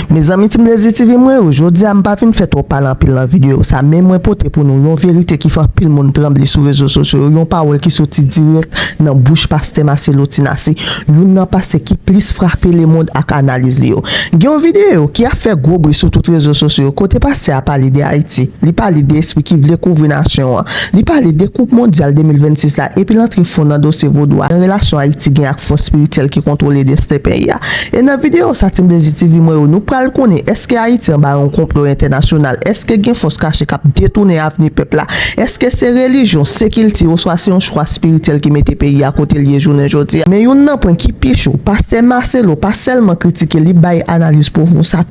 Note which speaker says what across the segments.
Speaker 1: Mes amis, si me TV moi aujourd'hui, je pas fin faire trop parler en pile dans vidéo. Ça même moi porter pour nous une vérité qui fait pile monde trembler sur les réseaux sociaux. Une parole qui sorti direct dans bouche pasteur Marcelo Tinassi. Une pasteur qui plus frapper le monde à analyse li yo. Une vidéo qui a fait gros bruit sur tous les réseaux sociaux. Côté pasteur a parlé de Haïti, il parle d'esprit qui voulait couvrir nation. Il parle de coupe mondiale 2026 là et puis l'entrée fond dans dossier vaudois. En relation Haïti gagne avec force spirituelle qui contrôle des pays. Et dans vidéo ça Timblezi TV moi nous pral connaître est-ce que Haïti en un complot international, est-ce que gen force cachée cap détourner avenir peuple là, est-ce que c'est religion, sécurité ou soit c'est un choix spirituel qui mette pays à côté lié journée aujourd'hui. Mais yon nan point qui pichou pasteur Marcelo pas seulement critiquer li bay analyse pour vous ça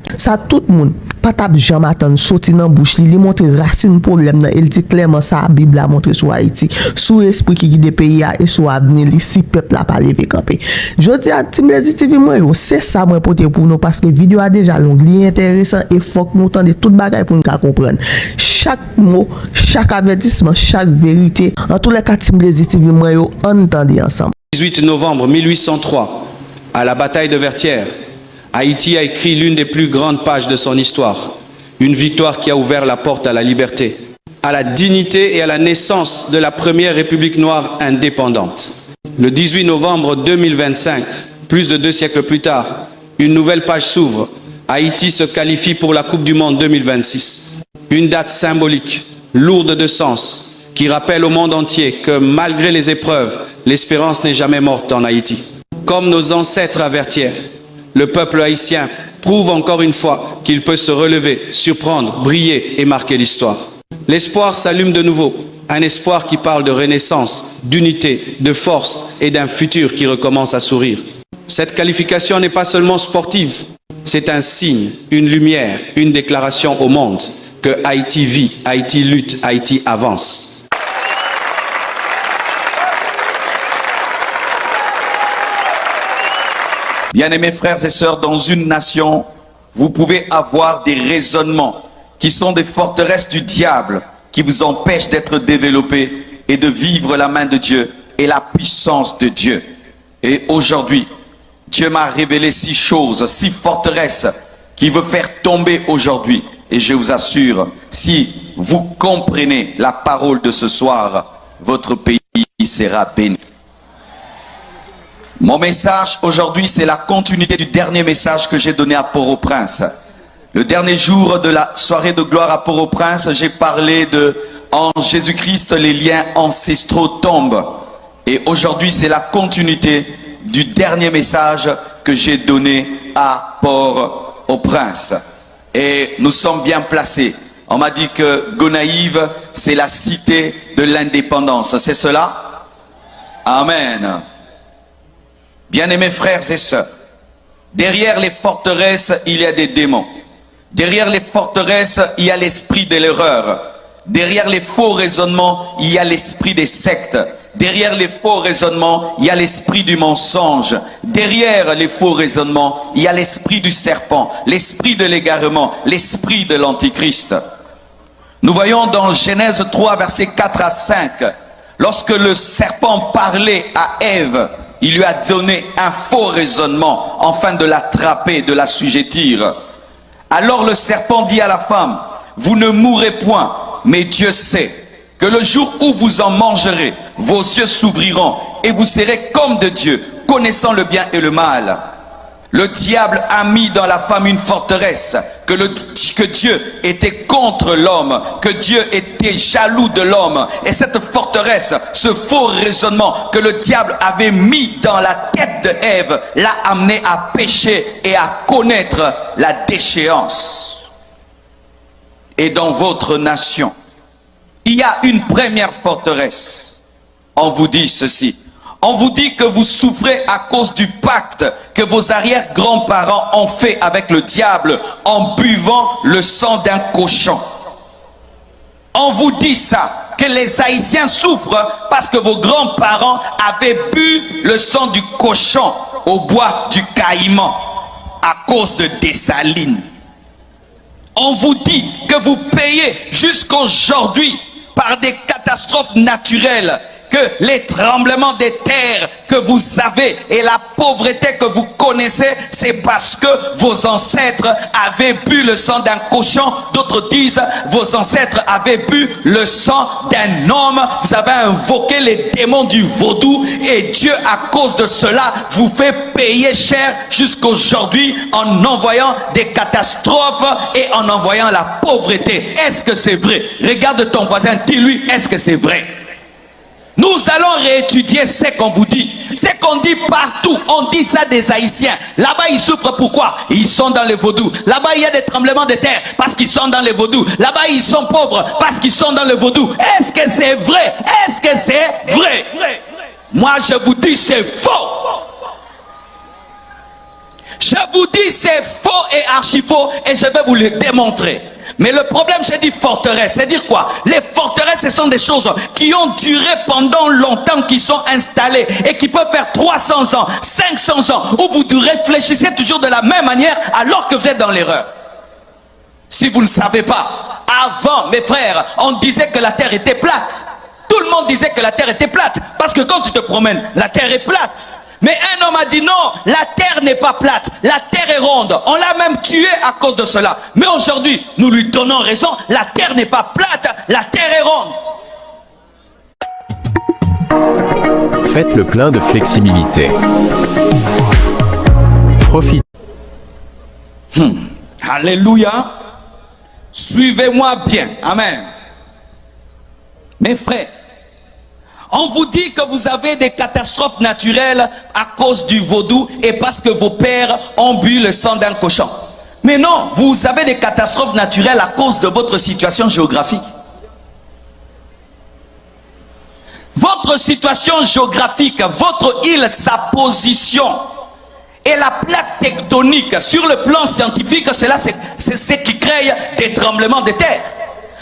Speaker 1: tout le monde pas tap jamais attendre sorti dans bouche li montre racine problème nan il dit clairement ça Bible a montré sur Haïti sous esprit qui guide pays et sur avenir li si peuple là pas lever camper. Jodi a Timblezi TV moi c'est ça moi porter pour nous parce que vidéo a déjà long li intéressant et faut que nous tende toute bagaille pour nous comprendre chaque mot, chaque avertissement, chaque vérité. En tous les cas, Timblezi TV moi yo entendez ensemble.
Speaker 2: 18 novembre 1803, à la bataille de Vertières, Haïti a écrit l'une des plus grandes pages de son histoire. Une victoire qui a ouvert la porte à la liberté, à la dignité et à la naissance de la première République noire indépendante. Le 18 novembre 2025, plus de 2 siècles plus tard, une nouvelle page s'ouvre. Haïti se qualifie pour la Coupe du Monde 2026. Une date symbolique, lourde de sens, qui rappelle au monde entier que malgré les épreuves, l'espérance n'est jamais morte en Haïti. Comme nos ancêtres à Vertières, le peuple haïtien prouve encore une fois qu'il peut se relever, surprendre, briller et marquer l'histoire. L'espoir s'allume de nouveau, un espoir qui parle de renaissance, d'unité, de force et d'un futur qui recommence à sourire. Cette qualification n'est pas seulement sportive, c'est un signe, une lumière, une déclaration au monde que Haïti vit, Haïti lutte, Haïti avance.
Speaker 3: Bien-aimés frères et sœurs, dans une nation, vous pouvez avoir des raisonnements qui sont des forteresses du diable qui vous empêchent d'être développés et de vivre la main de Dieu et la puissance de Dieu. Et aujourd'hui, Dieu m'a révélé 6 choses, 6 forteresses qui veut faire tomber aujourd'hui. Et je vous assure, si vous comprenez la parole de ce soir, votre pays sera béni. Mon message aujourd'hui, c'est la continuité du dernier message que j'ai donné à Port-au-Prince. Le dernier jour de la soirée de gloire à Port-au-Prince, j'ai parlé de en Jésus-Christ, les liens ancestraux tombent. Et aujourd'hui, c'est la continuité du dernier message que j'ai donné à Port-au-Prince. Et nous sommes bien placés. On m'a dit que Gonaïves, c'est la cité de l'indépendance. C'est cela? Amen. Bien-aimés frères et sœurs, derrière les forteresses, il y a des démons. Derrière les forteresses, il y a l'esprit de l'erreur. Derrière les faux raisonnements, il y a l'esprit des sectes. Derrière les faux raisonnements, il y a l'esprit du mensonge. Derrière les faux raisonnements, il y a l'esprit du serpent, l'esprit de l'égarement, l'esprit de l'antichrist. Nous voyons dans Genèse 3, versets 4 à 5, lorsque le serpent parlait à Ève, il lui a donné un faux raisonnement afin de l'attraper, de l'assujettir. Alors le serpent dit à la femme, vous ne mourrez point, mais Dieu sait que le jour où vous en mangerez, vos yeux s'ouvriront et vous serez comme de Dieu, connaissant le bien et le mal. Le diable a mis dans la femme une forteresse, que Dieu était contre l'homme, que Dieu était jaloux de l'homme. Et cette forteresse, ce faux raisonnement que le diable avait mis dans la tête de Ève, l'a amené à pécher et à connaître la déchéance. Et dans votre nation, il y a une première forteresse. On vous dit ceci. On vous dit que vous souffrez à cause du pacte que vos arrière-grands-parents ont fait avec le diable en buvant le sang d'un cochon. On vous dit ça, que les Haïtiens souffrent parce que vos grands-parents avaient bu le sang du cochon au bois du caïman à cause de Dessalines. On vous dit que vous payez jusqu'aujourd'hui par des catastrophes naturelles, que que les tremblements des terres que vous avez et la pauvreté que vous connaissez, c'est parce que vos ancêtres avaient bu le sang d'un cochon. D'autres disent, vos ancêtres avaient bu le sang d'un homme. Vous avez invoqué les démons du vaudou et Dieu, à cause de cela, vous fait payer cher jusqu'aujourd'hui en envoyant des catastrophes et en envoyant la pauvreté. Est-ce que c'est vrai? Regarde ton voisin, dis-lui, est-ce que c'est vrai? Nous allons réétudier ce qu'on vous dit. Ce qu'on dit partout, on dit ça des Haïtiens. Là-bas, ils souffrent pourquoi? Ils sont dans les vaudous. Là-bas, il y a des tremblements de terre parce qu'ils sont dans les vaudous. Là-bas, ils sont pauvres parce qu'ils sont dans le vaudou. Est-ce que c'est vrai? Est-ce que c'est vrai? Moi, je vous dis, c'est faux. Je vous dis, c'est faux et archi faux et je vais vous le démontrer. Mais le problème, j'ai dit forteresse, c'est dire quoi? Les forteresses, ce sont des choses qui ont duré pendant longtemps, qui sont installées et qui peuvent faire 300 ans, 500 ans, où vous réfléchissez toujours de la même manière alors que vous êtes dans l'erreur. Si vous ne savez pas, avant, mes frères, on disait que la terre était plate. Tout le monde disait que la terre était plate, parce que quand tu te promènes, la terre est plate. Mais un homme a dit non, la terre n'est pas plate, la terre est ronde. On l'a même tué à cause de cela. Mais aujourd'hui, nous lui donnons raison, la terre n'est pas plate, la terre est ronde.
Speaker 4: Faites le plein de flexibilité. Profitez.
Speaker 3: Alléluia. Suivez-moi bien. Amen. Mes frères, on vous dit que vous avez des catastrophes naturelles à cause du vaudou et parce que vos pères ont bu le sang d'un cochon. Mais non, vous avez des catastrophes naturelles à cause de votre situation géographique. Votre situation géographique, votre île, sa position et la plaque tectonique sur le plan scientifique, c'est ce qui crée des tremblements de terre.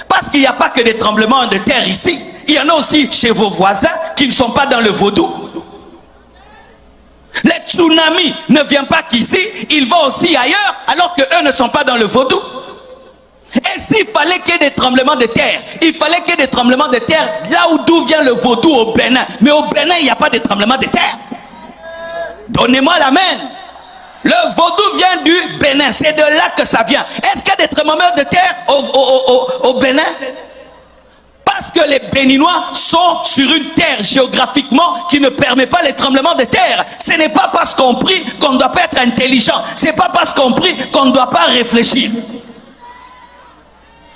Speaker 3: Parce qu'il n'y a pas que des tremblements de terre ici. Il y en a aussi chez vos voisins qui ne sont pas dans le vaudou. Les tsunamis ne viennent pas qu'ici, ils vont aussi ailleurs alors qu'eux ne sont pas dans le vaudou. Et s'il fallait qu'il y ait des tremblements de terre, il fallait qu'il y ait des tremblements de terre là d'où vient le vaudou au Bénin. Mais au Bénin, il n'y a pas de tremblements de terre. Donnez-moi l'amen. Le vaudou vient du Bénin, c'est de là que ça vient. Est-ce qu'il y a des tremblements de terre au Bénin? Parce que les Béninois sont sur une terre géographiquement qui ne permet pas les tremblements de terre. Ce n'est pas parce qu'on prie qu'on ne doit pas être intelligent. Ce n'est pas parce qu'on prie qu'on ne doit pas réfléchir.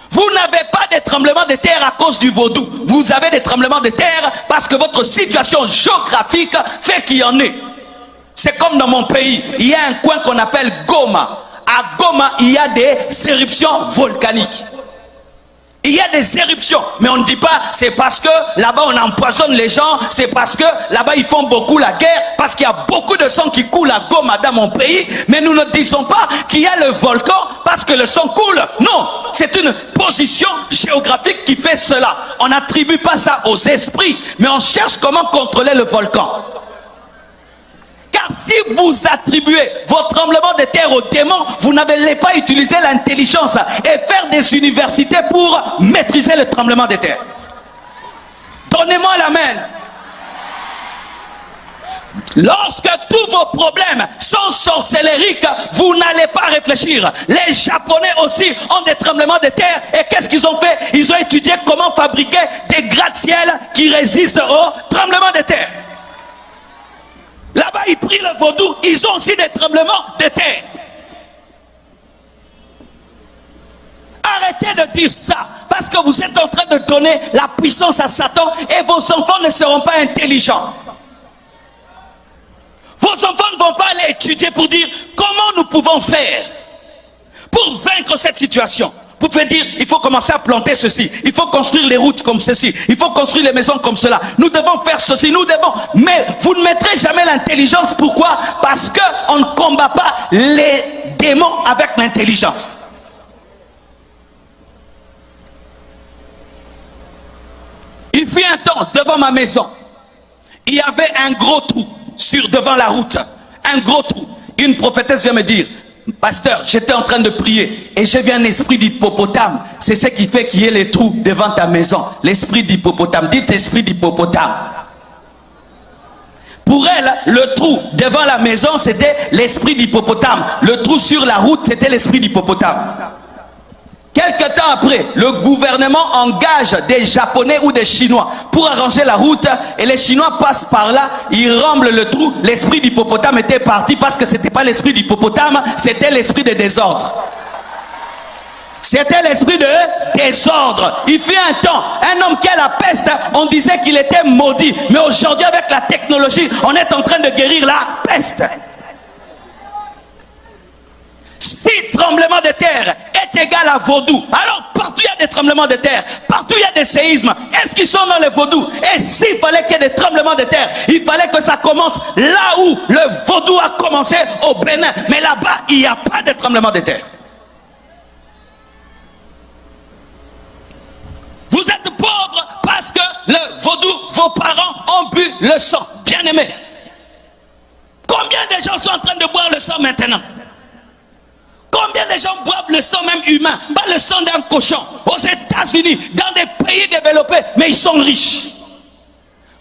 Speaker 3: Vous n'avez pas de tremblements de terre à cause du vaudou. Vous avez des tremblements de terre parce que votre situation géographique fait qu'il y en ait. C'est comme dans mon pays, il y a un coin qu'on appelle Goma. À Goma, il y a des éruptions volcaniques. Il y a des éruptions, mais on ne dit pas c'est parce que là-bas on empoisonne les gens, c'est parce que là-bas ils font beaucoup la guerre, parce qu'il y a beaucoup de sang qui coule à Goma dans mon pays, mais nous ne disons pas qu'il y a le volcan parce que le sang coule. Non, c'est une position géographique qui fait cela. On n'attribue pas ça aux esprits, mais on cherche comment contrôler le volcan. Car si vous attribuez vos tremblements de terre aux démons, vous n'allez pas utiliser l'intelligence et faire des universités pour maîtriser le tremblement de terre. Donnez-moi l'amen. Lorsque tous vos problèmes sont sorcellériques, vous n'allez pas réfléchir. Les Japonais aussi ont des tremblements de terre. Et qu'est-ce qu'ils ont fait? Ils ont étudié comment fabriquer des gratte-ciel qui résistent aux tremblements de terre. Là-bas, ils prient le vaudou, ils ont aussi des tremblements de terre. Arrêtez de dire ça, parce que vous êtes en train de donner la puissance à Satan et vos enfants ne seront pas intelligents. Vos enfants ne vont pas aller étudier pour dire comment nous pouvons faire pour vaincre cette situation. Vous pouvez dire, il faut commencer à planter ceci, il faut construire les routes comme ceci, il faut construire les maisons comme cela, nous devons faire ceci, nous devons... Mais vous ne mettrez jamais l'intelligence. Pourquoi? Parce qu'on ne combat pas les démons avec l'intelligence. Il fut un temps, devant ma maison, il y avait un gros trou devant la route, un gros trou. Une prophétesse vient me dire, pasteur, j'étais en train de prier et j'ai vu un esprit d'hippopotame. C'est ce qui fait qu'il y ait les trous devant ta maison. L'esprit d'hippopotame. Dites esprit d'hippopotame. Pour elle, le trou devant la maison, c'était l'esprit d'hippopotame. Le trou sur la route, c'était l'esprit d'hippopotame. Quelque temps après, le gouvernement engage des Japonais ou des Chinois pour arranger la route et les Chinois passent par là, ils remblent le trou. L'esprit d'hippopotame était parti parce que ce n'était pas l'esprit d'hippopotame, c'était l'esprit de désordre. C'était l'esprit de désordre. Il fut un temps, un homme qui a la peste, on disait qu'il était maudit. Mais aujourd'hui, avec la technologie, on est en train de guérir la peste. Si tremblement de terre est égal à vaudou, alors partout il y a des tremblements de terre, partout il y a des séismes. Est-ce qu'ils sont dans les vaudous? Et s'il fallait qu'il y ait des tremblements de terre, il fallait que ça commence là où le vaudou a commencé, au Bénin. Mais là-bas, il n'y a pas de tremblement de terre. Vous êtes pauvres parce que le vaudou, vos parents ont bu le sang. Bien aimé, combien de gens sont en train de boire le sang maintenant? Combien de gens boivent le sang même humain, pas le sang d'un cochon? Aux États-Unis, dans des pays développés, mais ils sont riches.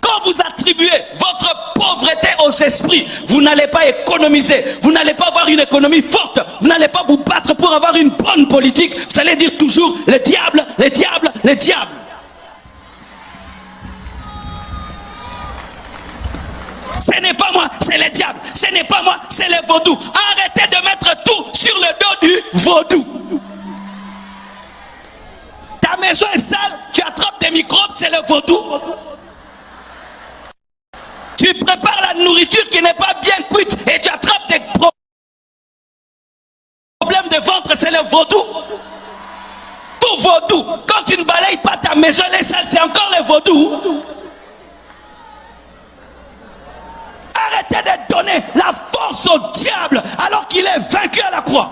Speaker 3: Quand vous attribuez votre pauvreté aux esprits, vous n'allez pas économiser, vous n'allez pas avoir une économie forte, vous n'allez pas vous battre pour avoir une bonne politique. Vous allez dire toujours le diable, le diable, le diable. Ce n'est pas moi, c'est le diable. Ce n'est pas moi, c'est le vaudou. Arrêtez de mettre tout sur le dos du vaudou. Ta maison est sale, tu attrapes des microbes, c'est le vaudou. Tu prépares la nourriture qui n'est pas bien cuite et tu attrapes des problèmes de ventre, c'est le vaudou. Tout vaudou. Quand tu ne balayes pas ta maison, elle est sale, c'est encore le vaudou. Arrêtez de donner la force au diable alors qu'il est vaincu à la croix.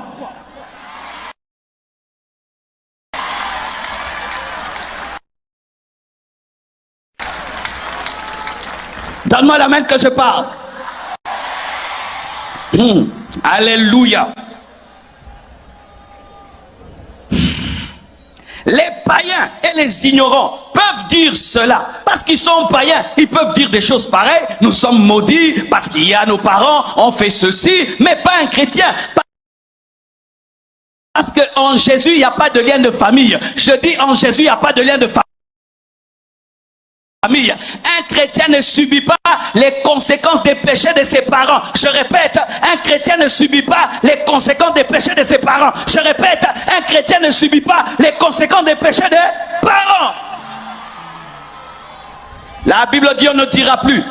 Speaker 3: Donne-moi la main que je parle. Alléluia. Les païens et les ignorants peuvent dire cela parce qu'ils sont païens. Ils peuvent dire des choses pareilles. Nous sommes maudits parce qu'il y a nos parents, on fait ceci, mais pas un chrétien. Parce qu'en Jésus, il n'y a pas de lien de famille. Je dis en Jésus, il n'y a pas de lien de famille. Un chrétien ne subit pas les conséquences des péchés de ses parents. Je répète, un chrétien ne subit pas les conséquences des péchés de ses parents. Je répète, un chrétien ne subit pas les conséquences des péchés des parents. La Bible dit, on ne dira plus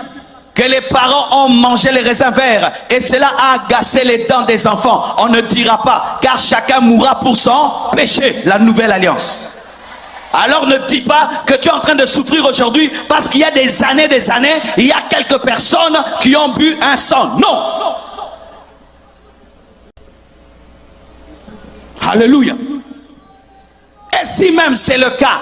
Speaker 3: que les parents ont mangé les raisins verts et cela a agacé les dents des enfants. On ne dira pas, car chacun mourra pour son péché. La nouvelle alliance. Alors ne dis pas que tu es en train de souffrir aujourd'hui parce qu'il y a des années, il y a quelques personnes qui ont bu un sang. Non. Alléluia. Et si même c'est le cas,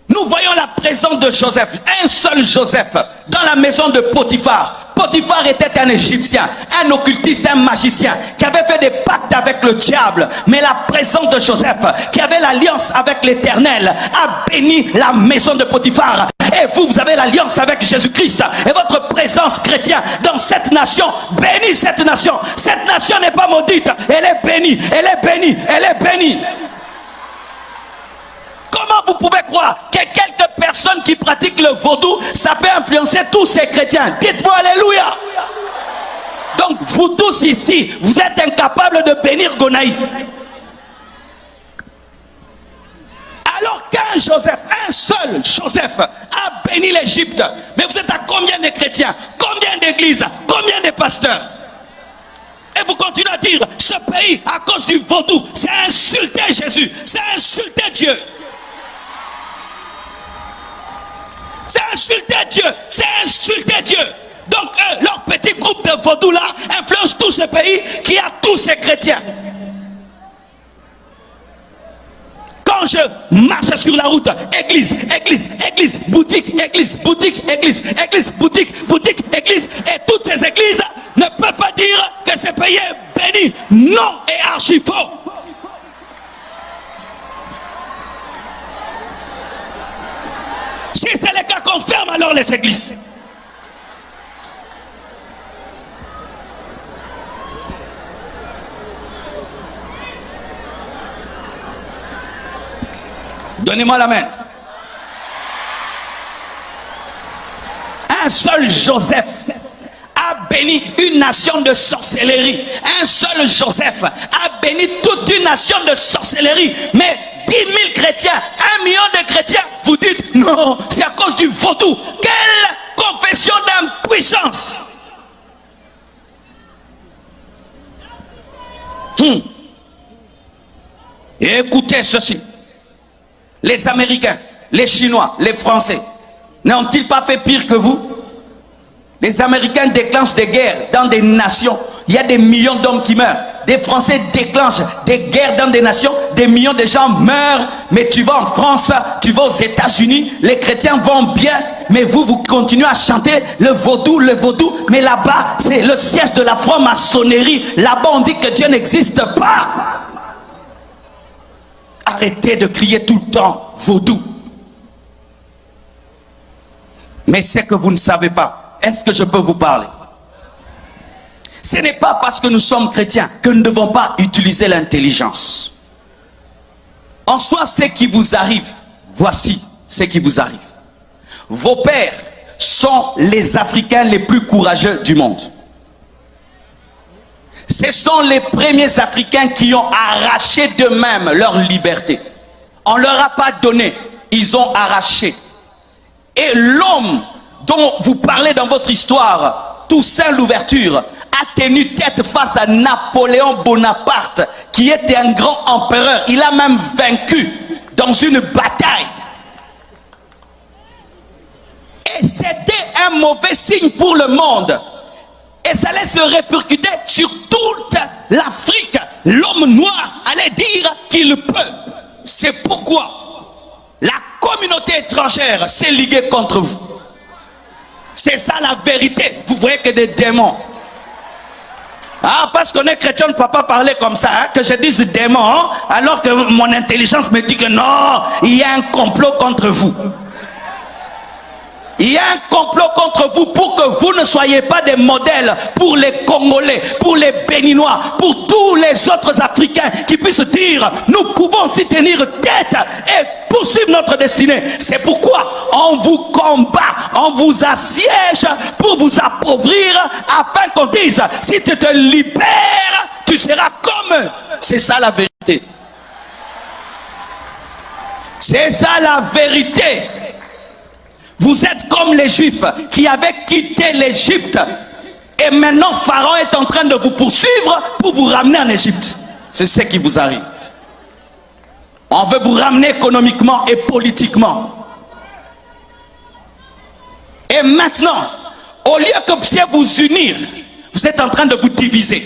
Speaker 3: nous voyons la présence de Joseph, un seul Joseph, dans la maison de Potiphar. Potiphar était un Égyptien, un occultiste, un magicien, qui avait fait des pactes avec le diable. Mais la présence de Joseph, qui avait l'alliance avec l'Éternel, a béni la maison de Potiphar. Et vous, vous avez l'alliance avec Jésus-Christ. Et votre présence chrétienne dans cette nation bénit cette nation. Cette nation n'est pas maudite, elle est bénie, elle est bénie, elle est bénie. Comment vous pouvez croire que quelques personnes qui pratiquent le vaudou, ça peut influencer tous ces chrétiens? Dites-moi alléluia. Donc vous tous ici, vous êtes incapables de bénir Gonaïf. Alors qu'un Joseph, un seul Joseph a béni l'Égypte. Mais vous êtes à combien de chrétiens? Combien d'églises? Combien de pasteurs? Et vous continuez à dire, ce pays, à cause du vaudou, c'est insulter Jésus, c'est insulter Dieu. C'est insulter Dieu, c'est insulter Dieu. Donc leur petit groupe de vaudou là influence tout ce pays qui a tous ces chrétiens. Quand je marche sur la route, église, église, église, boutique, église, boutique, église, église, boutique, boutique, église, et toutes ces églises ne peuvent pas dire que ce pays est béni. Non, et archi faux. Si c'est le cas, qu'on ferme alors les églises. Donnez-moi la main. Un seul Joseph a béni une nation de sorcellerie. Un seul Joseph a béni toute une nation de sorcellerie. Mais 10 000 chrétiens, 1 million de chrétiens, vous dites non, c'est à cause du vaudou. Quelle confession d'impuissance! Et écoutez ceci. Les Américains, les Chinois, les Français, n'ont-ils pas fait pire que vous? Les Américains déclenchent des guerres dans des nations. Il y a des millions d'hommes qui meurent. Des Français déclenchent des guerres dans des nations. Des millions de gens meurent. Mais tu vas en France, tu vas aux États-Unis, les chrétiens vont bien. Mais vous continuez à chanter le vaudou, le vaudou. Mais là-bas, c'est le siège de la franc-maçonnerie. Là-bas, on dit que Dieu n'existe pas. Arrêtez de crier tout le temps vaudou. Mais c'est que vous ne savez pas. Est-ce que je peux vous parler? Ce n'est pas parce que nous sommes chrétiens que nous ne devons pas utiliser l'intelligence. En soi, ce qui vous arrive, voici ce qui vous arrive. Vos pères sont les Africains les plus courageux du monde. Ce sont les premiers Africains qui ont arraché d'eux-mêmes leur liberté. On ne leur a pas donné, ils ont arraché. Et l'homme dont vous parlez dans votre histoire, Toussaint Louverture, a tenu tête face à Napoléon Bonaparte, qui était un grand empereur. Il a même vaincu dans une bataille. Et c'était un mauvais signe pour le monde. Et ça allait se répercuter sur toute l'Afrique. L'homme noir allait dire qu'il peut. C'est pourquoi la communauté étrangère s'est liguée contre vous. C'est ça la vérité. Vous voyez que des démons. Ah, parce qu'on est chrétien, on ne peut pas parler comme ça, hein, que je dise démon, hein, alors que mon intelligence me dit que non, il y a un complot contre vous. Il y a un complot contre vous pour que vous ne soyez pas des modèles pour les Congolais, pour les Béninois, pour tous les autres Africains qui puissent dire nous pouvons s'y tenir tête et poursuivre notre destinée. C'est pourquoi on vous combat, on vous assiège pour vous appauvrir afin qu'on dise si tu te libères, tu seras comme eux. C'est ça la vérité. C'est ça la vérité. Vous êtes comme les Juifs qui avaient quitté l'Égypte. Et maintenant, Pharaon est en train de vous poursuivre pour vous ramener en Égypte. C'est ce qui vous arrive. On veut vous ramener économiquement et politiquement. Et maintenant, au lieu que vous puissiez vous unir, vous êtes en train de vous diviser.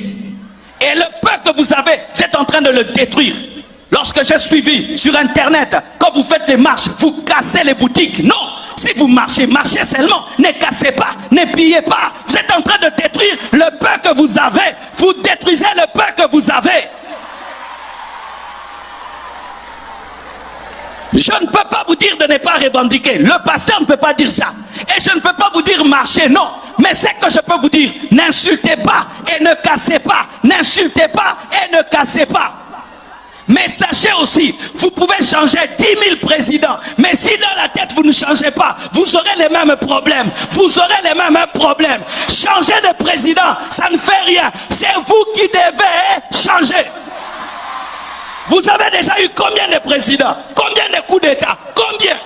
Speaker 3: Et le peu que vous avez, vous êtes en train de le détruire. Lorsque j'ai suivi sur Internet, quand vous faites les marches, vous cassez les boutiques. Non! Si vous marchez, marchez seulement. Ne cassez pas, ne pillez pas. Vous êtes en train de détruire le peu que vous avez. Vous détruisez le peu que vous avez. Je ne peux pas vous dire de ne pas revendiquer. Le pasteur ne peut pas dire ça. Et je ne peux pas vous dire marcher, non. Mais c'est que je peux vous dire, n'insultez pas et ne cassez pas. N'insultez pas et ne cassez pas. Mais sachez aussi, vous pouvez changer 10 000 présidents. Mais si dans la tête vous ne changez pas, vous aurez les mêmes problèmes. Vous aurez les mêmes problèmes. Changer de président, ça ne fait rien. C'est vous qui devez changer. Vous avez déjà eu combien de présidents? Combien de coups d'État? Combien?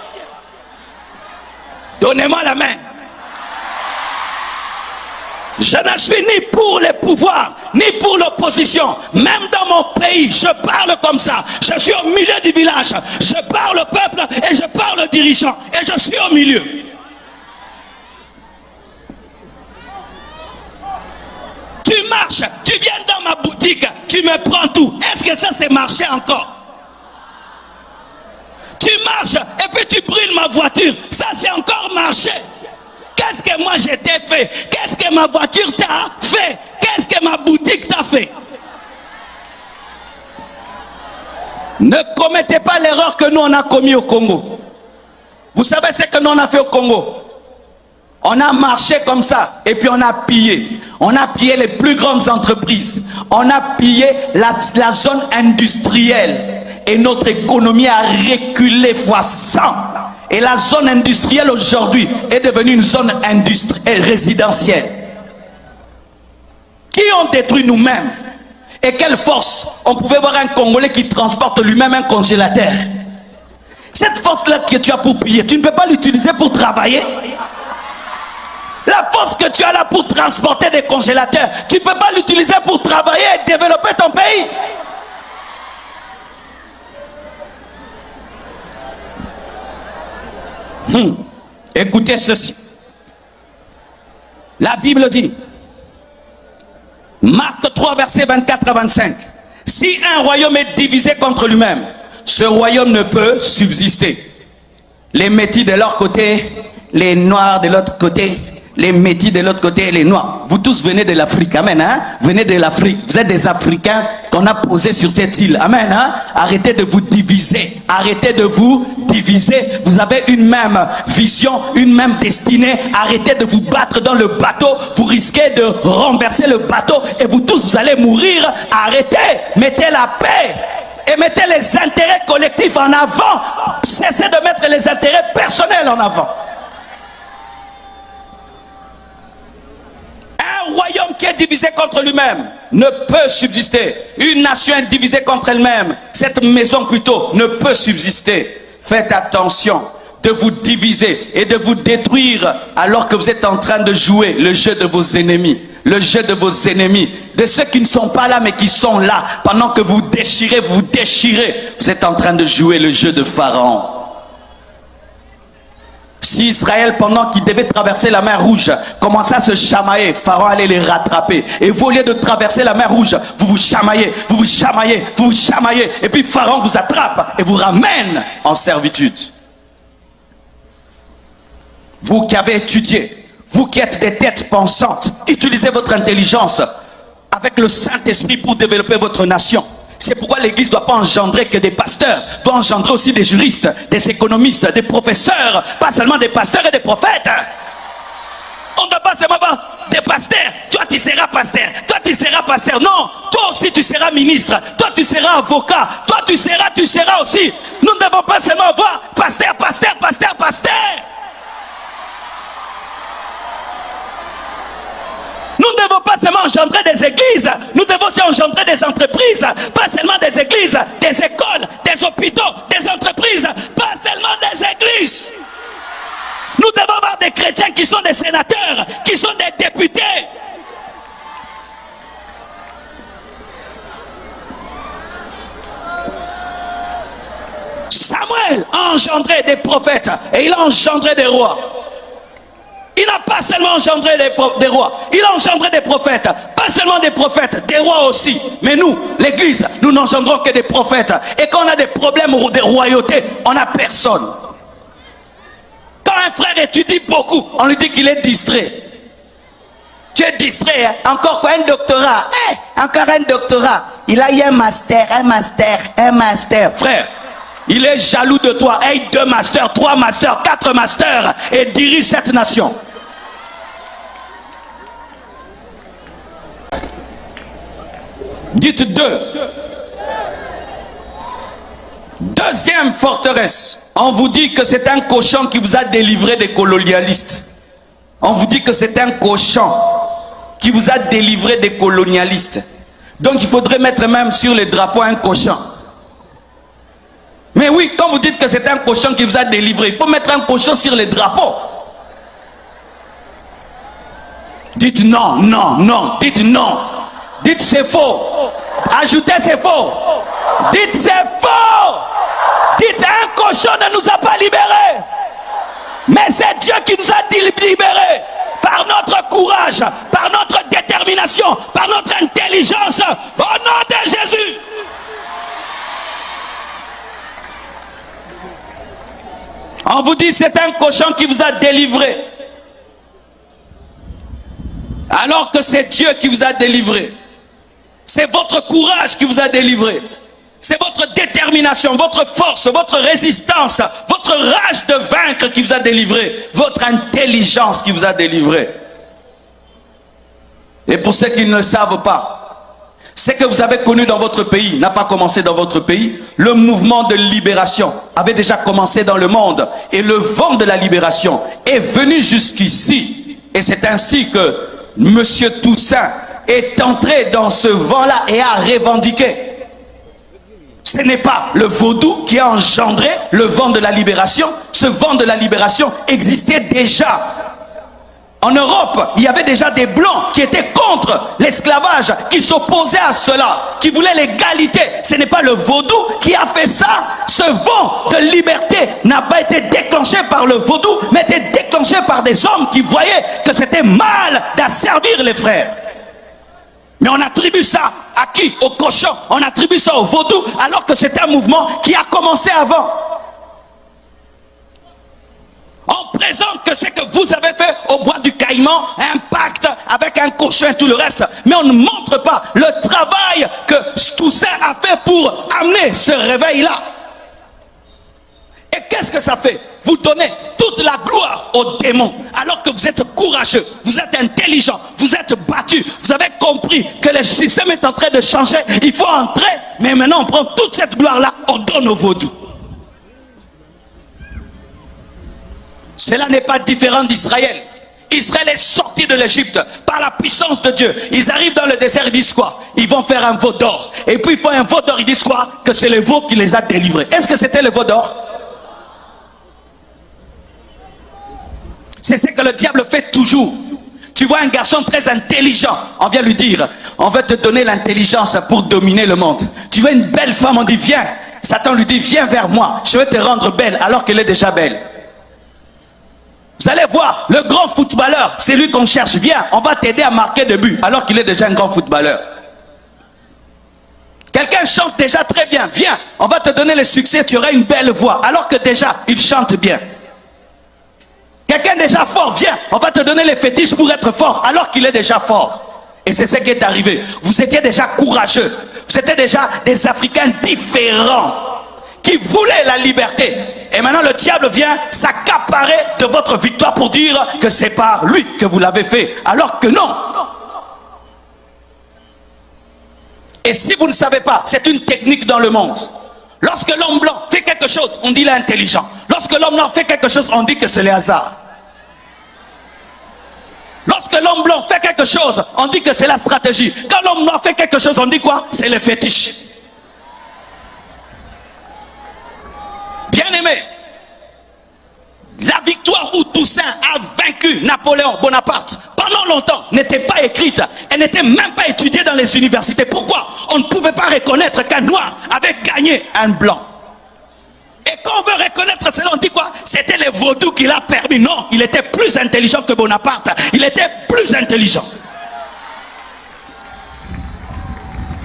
Speaker 3: Donnez-moi la main. Je ne suis ni pour les pouvoirs, ni pour l'opposition. Même dans mon pays, je parle comme ça. Je suis au milieu du village. Je parle au peuple et je parle aux dirigeants. Et je suis au milieu. Tu marches, tu viens dans ma boutique, tu me prends tout. Est-ce que ça c'est marcher encore? Tu marches et puis tu brûles ma voiture. Ça c'est encore marcher. Qu'est-ce que moi je t'ai fait? Qu'est-ce que ma voiture t'a fait? Qu'est-ce que ma boutique t'a fait? Ne commettez pas l'erreur que nous on a commis au Congo. Vous savez ce que nous on a fait au Congo? On a marché comme ça et puis on a pillé. On a pillé les plus grandes entreprises. On a pillé la zone industrielle. et notre économie a reculé fois 100. Et la zone industrielle aujourd'hui est devenue une zone résidentielle. Qui ont détruit nous-mêmes? Et quelle force? On pouvait voir un Congolais qui transporte lui-même un congélateur. Cette force-là que tu as pour payer, tu ne peux pas l'utiliser pour travailler. La force que tu as là pour transporter des congélateurs, tu ne peux pas l'utiliser pour travailler et développer ton pays. Écoutez ceci. La Bible dit, Marc 3, versets 24 à 25. Si un royaume est divisé contre lui-même, ce royaume ne peut subsister. Les métis de leur côté, les noirs de l'autre côté, les métis de l'autre côté, les noirs. Vous tous venez de l'Afrique, amen, hein? Venez de l'Afrique. Vous êtes des Africains qu'on a posés sur cette île, amen, hein? Arrêtez de vous diviser, arrêtez de vous diviser. Vous avez une même vision, une même destinée. Arrêtez de vous battre dans le bateau. Vous risquez de renverser le bateau et vous tous, vous allez mourir. Arrêtez, mettez la paix et mettez les intérêts collectifs en avant. Cessez de mettre les intérêts personnels en avant. Un royaume qui est divisé contre lui-même ne peut subsister. Une nation divisée contre elle-même, cette maison plutôt, ne peut subsister. Faites attention de vous diviser et de vous détruire alors que vous êtes en train de jouer le jeu de vos ennemis. Le jeu de vos ennemis, de ceux qui ne sont pas là mais qui sont là. Pendant que vous déchirez, vous êtes en train de jouer le jeu de Pharaon. Si Israël, pendant qu'il devait traverser la mer Rouge, commençait à se chamailler, Pharaon allait les rattraper. Et vous, au lieu de traverser la mer Rouge, vous vous chamaillez, vous vous chamaillez, vous vous chamaillez. Et puis Pharaon vous attrape et vous ramène en servitude. Vous qui avez étudié, vous qui êtes des têtes pensantes, utilisez votre intelligence avec le Saint-Esprit pour développer votre nation. C'est pourquoi l'Église ne doit pas engendrer que des pasteurs, doit engendrer aussi des juristes, des économistes, des professeurs, pas seulement des pasteurs et des prophètes. On ne doit pas seulement avoir des pasteurs. Toi tu seras pasteur, toi tu seras pasteur. Non, toi aussi tu seras ministre, toi tu seras avocat, toi tu seras aussi. Nous ne devons pas seulement avoir pasteur, pasteur, pasteur, pasteur. Nous ne devons pas seulement engendrer des églises, nous devons aussi engendrer des entreprises, pas seulement des églises, des écoles, des hôpitaux, des entreprises, pas seulement des églises. Nous devons avoir des chrétiens qui sont des sénateurs, qui sont des députés. Samuel a engendré des prophètes et il a engendré des rois. Il n'a pas seulement engendré des rois, il a engendré des prophètes. Pas seulement des prophètes, des rois aussi. Mais nous, l'église, nous n'engendrons que des prophètes. Et quand on a des problèmes ou des royautés, on n'a personne. Quand un frère étudie beaucoup, on lui dit qu'il est distrait. Tu es distrait, hein? Encore quoi, un doctorat. Encore un doctorat. Il a eu un master. Frère, il est jaloux de toi. Aie 2 masters, 3 masters, 4 masters et dirige cette nation. Dites 2. Deuxième forteresse. On vous dit que c'est un cochon qui vous a délivré des colonialistes. On vous dit que c'est un cochon qui vous a délivré des colonialistes. Donc il faudrait mettre même sur les drapeaux un cochon. Mais oui, quand vous dites que c'est un cochon qui vous a délivré, il faut mettre un cochon sur les drapeaux. Dites non, non, non, dites non. Dites c'est faux. Ajoutez c'est faux. Dites c'est faux. Dites un cochon ne nous a pas libérés. Mais c'est Dieu qui nous a libérés. Par notre courage, par notre détermination, par notre intelligence. Au nom de Jésus. On vous dit c'est un cochon qui vous a délivré. Alors que c'est Dieu qui vous a délivré. C'est votre courage qui vous a délivré. C'est votre détermination, votre force, votre résistance, votre rage de vaincre qui vous a délivré. Votre intelligence qui vous a délivré. Et pour ceux qui ne le savent pas, Ce que vous avez connu dans votre pays n'a pas commencé dans votre pays. Le mouvement de libération avait déjà commencé dans le monde. Et le vent de la libération est venu jusqu'ici. Et c'est ainsi que M. Toussaint est entré dans ce vent-là et a revendiqué. Ce n'est pas le vaudou qui a engendré le vent de la libération. Ce vent de la libération existait déjà. En Europe, il y avait déjà des Blancs qui étaient contre l'esclavage, qui s'opposaient à cela, qui voulaient l'égalité. Ce n'est pas le vaudou qui a fait ça. Ce vent de liberté n'a pas été déclenché par le vaudou, mais été déclenché par des hommes qui voyaient que c'était mal d'asservir les frères. Mais on attribue ça à qui? Au cochon. On attribue ça au vaudou, alors que c'est un mouvement qui a commencé avant. On présente que ce que vous avez fait au bois du Caïman, un pacte avec un cochon et tout le reste. Mais on ne montre pas le travail que Toussaint a fait pour amener ce réveil-là. Et qu'est-ce que ça fait? Vous donnez toute la gloire aux démons, alors que vous êtes courageux, vous êtes intelligent, vous êtes battu, vous avez compris que le système est en train de changer, il faut entrer, mais maintenant on prend toute cette gloire-là, on donne au vaudou. Cela n'est pas différent d'Israël. Israël est sorti de l'Égypte par la puissance de Dieu. Ils arrivent dans le désert, ils disent quoi? Ils vont faire un veau d'or. Et puis ils font un veau d'or, ils disent quoi? Que c'est le veau qui les a délivrés. Est-ce que c'était le veau d'or? C'est ce que le diable fait toujours. Tu vois un garçon très intelligent, on vient lui dire, on va te donner l'intelligence pour dominer le monde. Tu vois une belle femme, on dit viens. Satan lui dit viens vers moi, je vais te rendre belle alors qu'elle est déjà belle. Vous allez voir, le grand footballeur, c'est lui qu'on cherche. Viens, on va t'aider à marquer des buts, alors qu'il est déjà un grand footballeur. Quelqu'un chante déjà très bien. Viens, on va te donner le succès, tu auras une belle voix, alors que déjà, il chante bien. Quelqu'un déjà fort, viens, on va te donner les fétiches pour être fort, alors qu'il est déjà fort. Et c'est ce qui est arrivé. Vous étiez déjà courageux. Vous étiez déjà des Africains différents, qui voulaient la liberté. Et maintenant le diable vient s'accaparer de votre victoire pour dire que c'est par lui que vous l'avez fait. Alors que non. Et si vous ne savez pas, c'est une technique dans le monde. Lorsque l'homme blanc fait quelque chose, on dit qu'il est intelligent. Lorsque l'homme noir fait quelque chose, on dit que c'est le hasard. Lorsque l'homme blanc fait quelque chose, on dit que c'est la stratégie. Quand l'homme noir fait quelque chose, on dit quoi? C'est le fétiche. Bien-aimé, la victoire où Toussaint a vaincu Napoléon Bonaparte pendant longtemps n'était pas écrite, elle n'était même pas étudiée dans les universités. Pourquoi? On ne pouvait pas reconnaître qu'un noir avait gagné un blanc. Et quand on veut reconnaître cela, on dit quoi? C'était les vaudous qui l'a permis. Non, il était plus intelligent que Bonaparte. Il était plus intelligent.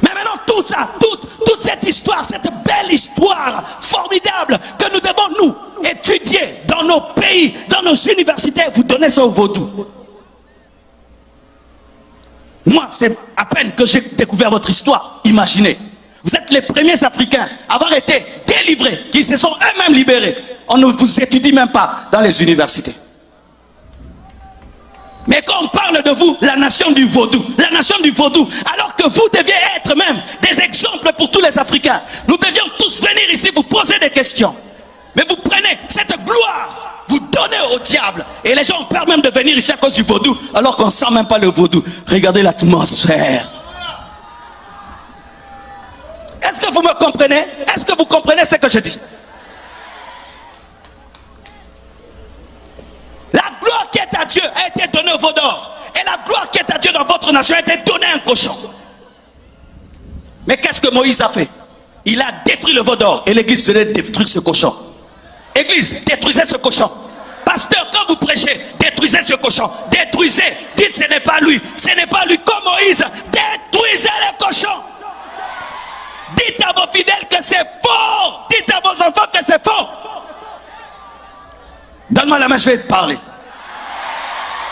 Speaker 3: Mais maintenant tout ça, toute cette histoire, cette belle histoire formidable que nous devons nous étudier dans nos pays, dans nos universités, vous donnez ça aux vaudous. Moi, c'est à peine que j'ai découvert votre histoire. Imaginez, vous êtes les premiers Africains à avoir été délivrés, qui se sont eux-mêmes libérés. On ne vous étudie même pas dans les universités. Mais quand on parle de vous, la nation du vaudou, alors que vous deviez être même des exemples pour tous les Africains. Nous devions tous venir ici vous poser des questions. Mais vous prenez cette gloire, vous donnez au diable. Et les gens ont peur même de venir ici à cause du vaudou, alors qu'on ne sent même pas le vaudou. Regardez l'atmosphère. Est-ce que vous me comprenez? Est-ce que vous comprenez ce que je dis? La gloire qui est à Dieu a été donnée au veau d'or. Et la gloire qui est à Dieu dans votre nation a été donnée à un cochon. Mais qu'est-ce que Moïse a fait? Il a détruit le veau d'or. Et l'église venait détruire ce cochon. Église, détruisez ce cochon. Pasteur, quand vous prêchez, détruisez ce cochon. Détruisez. Dites ce n'est pas lui. Ce n'est pas lui comme Moïse. Détruisez le cochon. Dites à vos fidèles que c'est faux. Dites à vos enfants que c'est faux. Donne-moi la main, je vais te parler.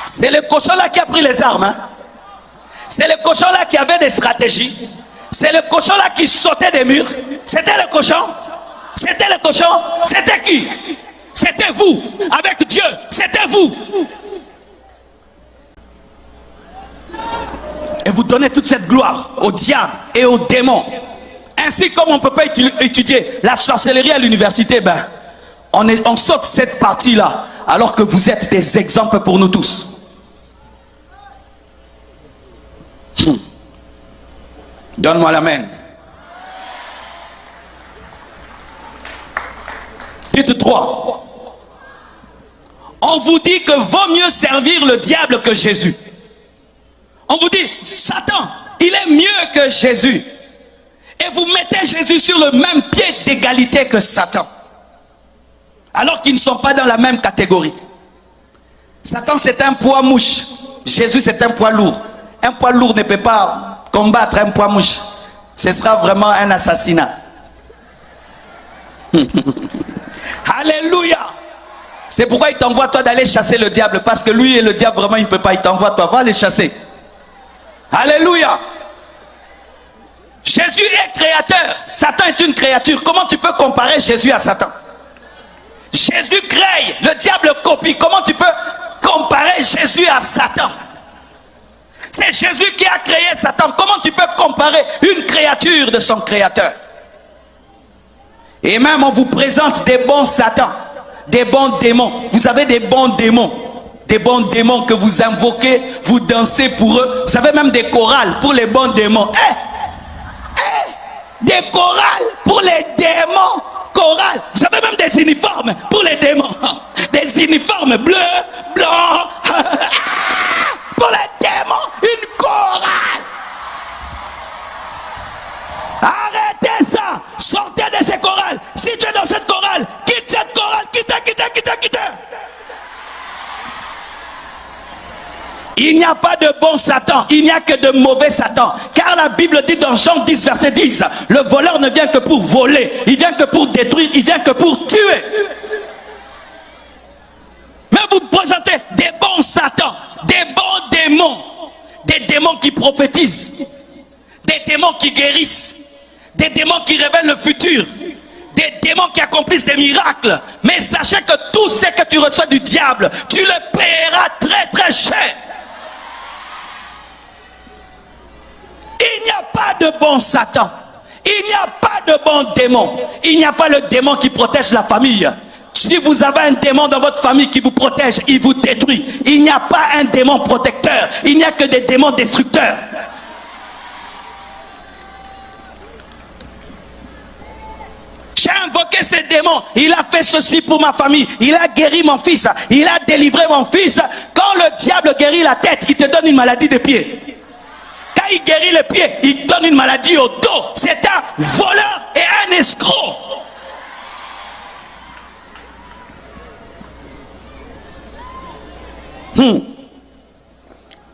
Speaker 3: C'est le cochon là qui a pris les armes. Hein? C'est le cochon là qui avait des stratégies. C'est le cochon là qui sautait des murs. C'était le cochon. C'était le cochon. C'était qui? C'était vous. Avec Dieu. C'était vous. et vous donnez toute cette gloire au diable et aux démons. Ainsi comme on ne peut pas étudier la sorcellerie à l'université, ben, on saute cette partie-là, alors que vous êtes des exemples pour nous tous. Donne-moi l'amen. Titre 3. On vous dit que vaut mieux servir le diable que Jésus. On vous dit, Satan, il est mieux que Jésus. Et vous mettez Jésus sur le même pied d'égalité que Satan. Alors qu'ils ne sont pas dans la même catégorie. Satan, c'est un poids mouche. Jésus, c'est un poids lourd. Un poids lourd ne peut pas combattre un poids mouche. Ce sera vraiment un assassinat. Alléluia. C'est pourquoi il t'envoie toi d'aller chasser le diable. Parce que lui et le diable, vraiment, il ne peut pas. Il t'envoie toi, va les chasser. Alléluia. Jésus est créateur. Satan est une créature. Comment tu peux comparer Jésus à Satan? Jésus crée, le diable copie. Comment tu peux comparer Jésus à Satan? C'est Jésus qui a créé Satan. Comment tu peux comparer une créature de son créateur? Et même on vous présente des bons Satans, des bons démons. Vous avez des bons démons. Des bons démons que vous invoquez, vous dansez pour eux. Vous avez même des chorales pour les bons démons. Des chorales pour les démons. Chorales. Vous avez même des uniformes pour les démons. Des uniformes bleus, blancs. Pour les démons, une chorale. Arrêtez ça. Sortez de ces chorales. Si tu es dans cette chorale, quitte cette chorale. Quitte. Il n'y a pas de bon Satan, il n'y a que de mauvais Satan. Car la Bible dit dans Jean 10, verset 10, le voleur ne vient que pour voler, il vient que pour détruire, il vient que pour tuer. Mais vous présentez des bons Satans, des bons démons, des démons qui prophétisent, des démons qui guérissent, des démons qui révèlent le futur, des démons qui accomplissent des miracles. Mais sachez que tout ce que tu reçois du diable, tu le paieras très très cher. Il n'y a pas de bon Satan. Il n'y a pas de bon démon. Il n'y a pas le démon qui protège la famille. Si vous avez un démon dans votre famille qui vous protège, il vous détruit. Il n'y a pas un démon protecteur. Il n'y a que des démons destructeurs. J'ai invoqué ces démons. Il a fait ceci pour ma famille. Il a guéri mon fils. Il a délivré mon fils. Quand le diable guérit la tête, il te donne une maladie des pieds. Quand il guérit les pieds, il donne une maladie au dos. C'est un voleur et un escroc.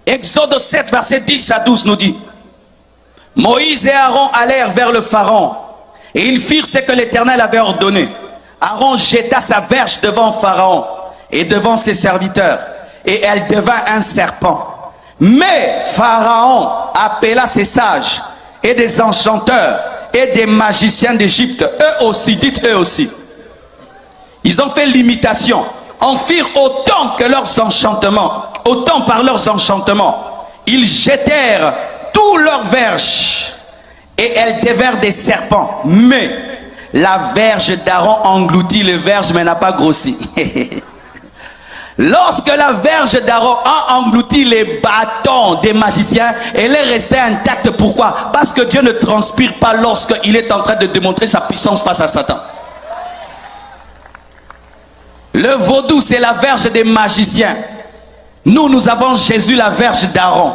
Speaker 3: Exode 7, verset 10 à 12 nous dit: Moïse et Aaron allèrent vers le Pharaon, et ils firent ce que l'Éternel avait ordonné. Aaron jeta sa verge devant Pharaon et devant ses serviteurs, et elle devint un serpent. Mais Pharaon appela ses sages et des enchanteurs et des magiciens d'Égypte. Eux aussi, dites eux aussi. Ils ont fait l'imitation. En firent autant que leurs enchantements. Autant par leurs enchantements. Ils jetèrent tous leurs verges et elles devinrent des serpents. Mais la verge d'Aaron engloutit les verges mais n'a pas grossi. Lorsque la verge d'Aaron a englouti les bâtons des magiciens, elle est restée intacte. Pourquoi? Parce que Dieu ne transpire pas lorsqu'il est en train de démontrer sa puissance face à Satan. Le vaudou, c'est la verge des magiciens. Nous avons Jésus, la verge d'Aaron.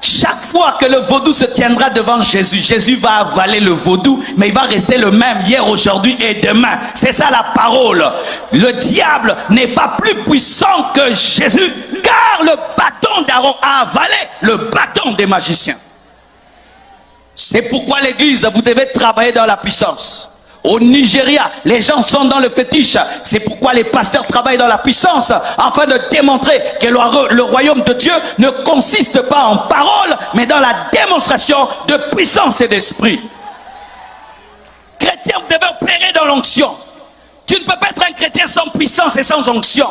Speaker 3: Chaque fois que le vaudou se tiendra devant Jésus, Jésus va avaler le vaudou, mais il va rester le même hier, aujourd'hui et demain. C'est ça la parole. Le diable n'est pas plus puissant que Jésus, car le bâton d'Aaron a avalé le bâton des magiciens. C'est pourquoi l'église, vous devez travailler dans la puissance. Au Nigeria, les gens sont dans le fétiche. C'est pourquoi les pasteurs travaillent dans la puissance, afin de démontrer que le royaume de Dieu ne consiste pas en parole, mais dans la démonstration de puissance et d'esprit. Chrétien, vous devez opérer dans l'onction. Tu ne peux pas être un chrétien sans puissance et sans onction.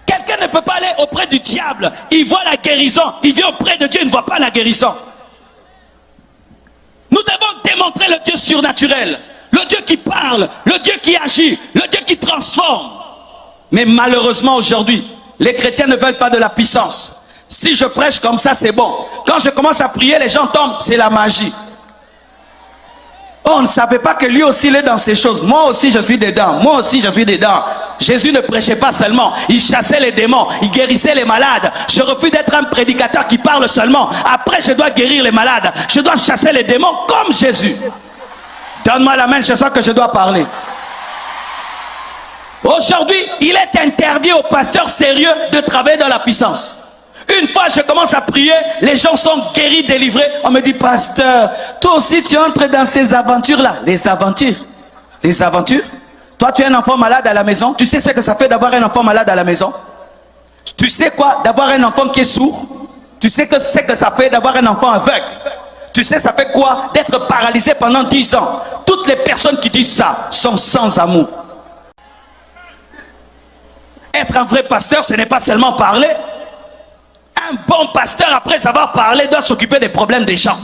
Speaker 3: Quelqu'un ne peut pas aller auprès du diable. Il voit la guérison. Il vient auprès de Dieu, il ne voit pas la guérison. Nous devons démontrer le Dieu surnaturel. Le Dieu qui parle, le Dieu qui agit, le Dieu qui transforme. Mais malheureusement aujourd'hui, les chrétiens ne veulent pas de la puissance. Si je prêche comme ça, c'est bon. Quand je commence à prier, les gens tombent, c'est la magie. Oh, on ne savait pas que lui aussi il est dans ces choses. Moi aussi je suis dedans. Moi aussi je suis dedans. Jésus ne prêchait pas seulement. Il chassait les démons. Il guérissait les malades. Je refuse d'être un prédicateur qui parle seulement. Après je dois guérir les malades. Je dois chasser les démons comme Jésus. Donne-moi la main, je sens que je dois parler. Aujourd'hui, il est interdit aux pasteurs sérieux de travailler dans la puissance. Une fois je commence à prier, les gens sont guéris, délivrés. On me dit, pasteur, toi aussi tu entres dans ces aventures-là. Les aventures? Les aventures? Toi tu es un enfant malade à la maison. Tu sais ce que ça fait d'avoir un enfant malade à la maison? Tu sais quoi? D'avoir un enfant qui est sourd? Tu sais que c'est que ça fait d'avoir un enfant aveugle? Tu sais ça fait quoi? D'être paralysé pendant 10 ans. Toutes les personnes qui disent ça sont sans amour. Être un vrai pasteur, ce n'est pas seulement parler. Un bon pasteur, après avoir parlé, doit s'occuper des problèmes des gens.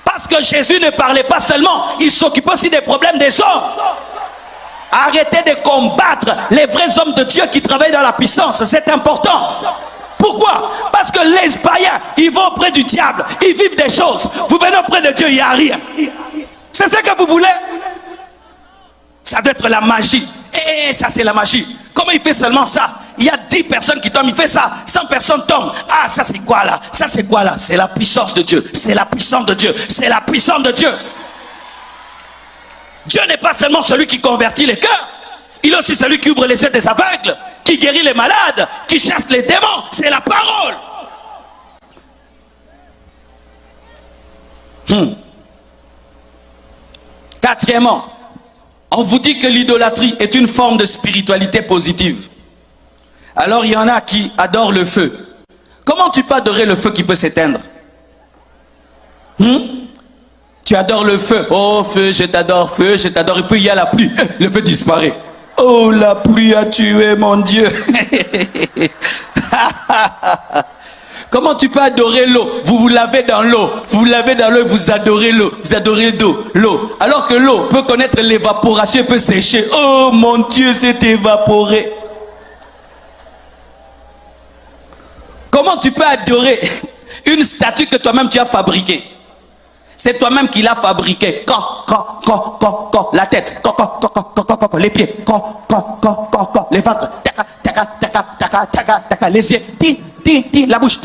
Speaker 3: Parce que Jésus ne parlait pas seulement, il s'occupait aussi des problèmes des hommes. Arrêtez de combattre les vrais hommes de Dieu qui travaillent dans la puissance, c'est important. Pourquoi? Parce que les païens, ils vont auprès du diable, ils vivent des choses. Vous venez auprès de Dieu, il n'y a rien. C'est ce que vous voulez? Ça doit être la magie. Et ça c'est la magie. Comment il fait seulement ça? Il y a 10 personnes qui tombent, il fait ça, 100 personnes tombent. Ah, ça c'est quoi là? Ça c'est quoi là? C'est la puissance de Dieu. C'est la puissance de Dieu. C'est la puissance de Dieu. Dieu n'est pas seulement celui qui convertit les cœurs. Il est aussi celui qui ouvre les yeux des aveugles, qui guérit les malades, qui chasse les démons. C'est la parole. Quatrièmement, on vous dit que l'idolâtrie est une forme de spiritualité positive. Alors il y en a qui adorent le feu. Comment tu peux adorer le feu qui peut s'éteindre? Tu adores le feu. Oh feu, je t'adore, et puis il y a la pluie. Le feu disparaît. Oh, la pluie a tué mon Dieu. Comment tu peux adorer l'eau? Vous vous lavez dans l'eau. Vous vous lavez dans l'eau et vous adorez l'eau. Vous adorez l'eau. Alors que l'eau peut connaître l'évaporation et peut sécher. Oh mon Dieu, c'est évaporé. Comment tu peux adorer une statue que toi-même tu as fabriquée? C'est toi-même qui l'as fabriquée. La tête. Les pieds. Les ventres. Les yeux. La bouche.